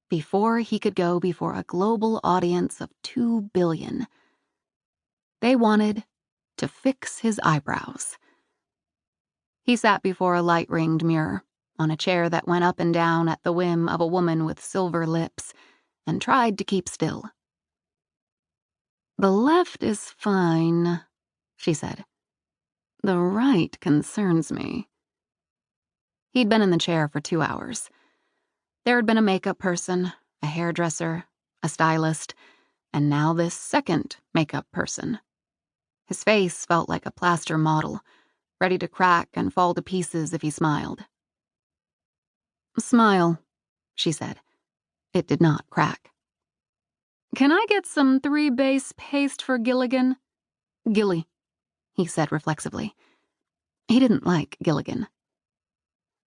before he could go before a global audience of 2 billion. They wanted to fix his eyebrows. He sat before a light-ringed mirror on a chair that went up and down at the whim of a woman with silver lips and tried to keep still. "The left is fine," she said. "The right concerns me." He'd been in the chair for 2 hours. There had been a makeup person, a hairdresser, a stylist, and now this second makeup person. His face felt like a plaster model, ready to crack and fall to pieces if he smiled. "Smile," she said. It did not crack. "Can I get some 3-base paste for Gilligan?" "Gilly," he said reflexively. He didn't like Gilligan.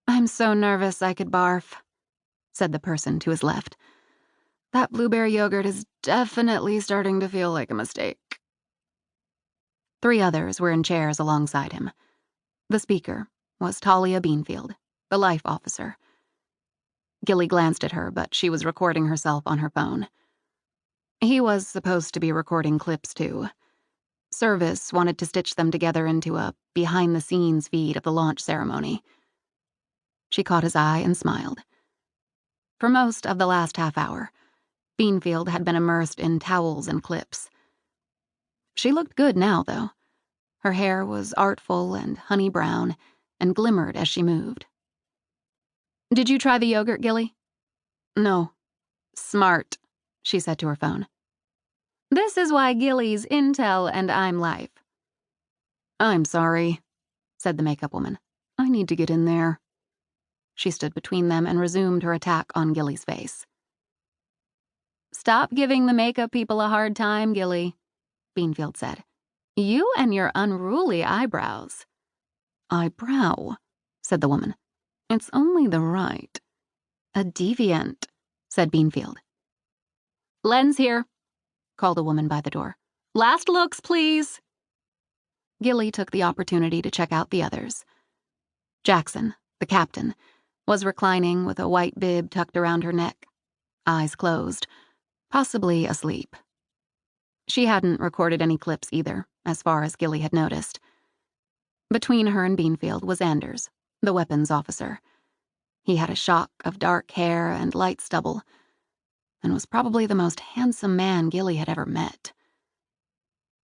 "I'm so nervous I could barf," said the person to his left. "That blueberry yogurt is definitely starting to feel like a mistake." 3 others were in chairs alongside him. The speaker was Talia Beanfield, the life officer. Gilly glanced at her, but she was recording herself on her phone. He was supposed to be recording clips, too. Service wanted to stitch them together into a behind-the-scenes feed of the launch ceremony. She caught his eye and smiled. For most of the last half hour, Beanfield had been immersed in towels and clips. She looked good now, though. Her hair was artful and honey brown and glimmered as she moved. "Did you try the yogurt, Gilly?" "No." "Smart," she said to her phone. "This is why Gilly's Intel and I'm Life." "I'm sorry," said the makeup woman. "I need to get in there." She stood between them and resumed her attack on Gilly's face. "Stop giving the makeup people a hard time, Gilly," Beanfield said. "You and your unruly eyebrows." "Eyebrow," said the woman. "It's only the right." "A deviant," said Beanfield. "Len's here," called a woman by the door. "Last looks, please." Gilly took the opportunity to check out the others. Jackson, the captain, was reclining with a white bib tucked around her neck, eyes closed, possibly asleep. She hadn't recorded any clips either, as far as Gilly had noticed. Between her and Beanfield was Anders, the weapons officer. He had a shock of dark hair and light stubble, and was probably the most handsome man Gilly had ever met.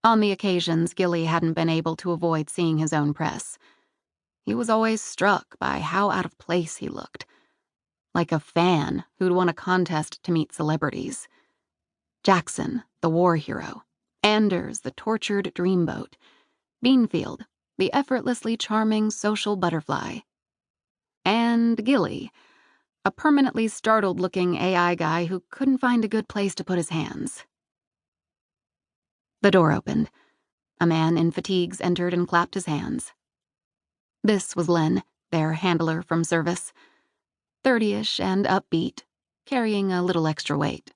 On the occasions Gilly hadn't been able to avoid seeing his own press, he was always struck by how out of place he looked, like a fan who'd won a contest to meet celebrities. Jackson, the war hero, Anders, the tortured dreamboat, Beanfield, the effortlessly charming social butterfly, and Gilly, a permanently startled-looking AI guy who couldn't find a good place to put his hands. The door opened. A man in fatigues entered and clapped his hands. This was Len, their handler from service, 30-ish and upbeat, carrying a little extra weight.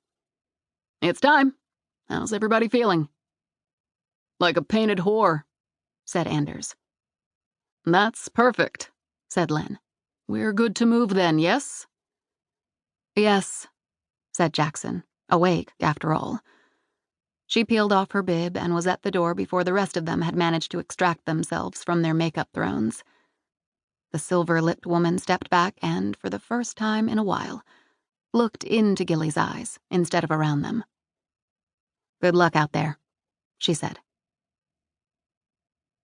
"It's time. How's everybody feeling?" "Like a painted whore," said Anders. "That's perfect," said Len. "We're good to move then, yes?" "Yes," said Jackson, awake after all. She peeled off her bib and was at the door before the rest of them had managed to extract themselves from their makeup thrones. The silver-lipped woman stepped back and, for the first time in a while, looked into Gilly's eyes instead of around them. "Good luck out there," she said.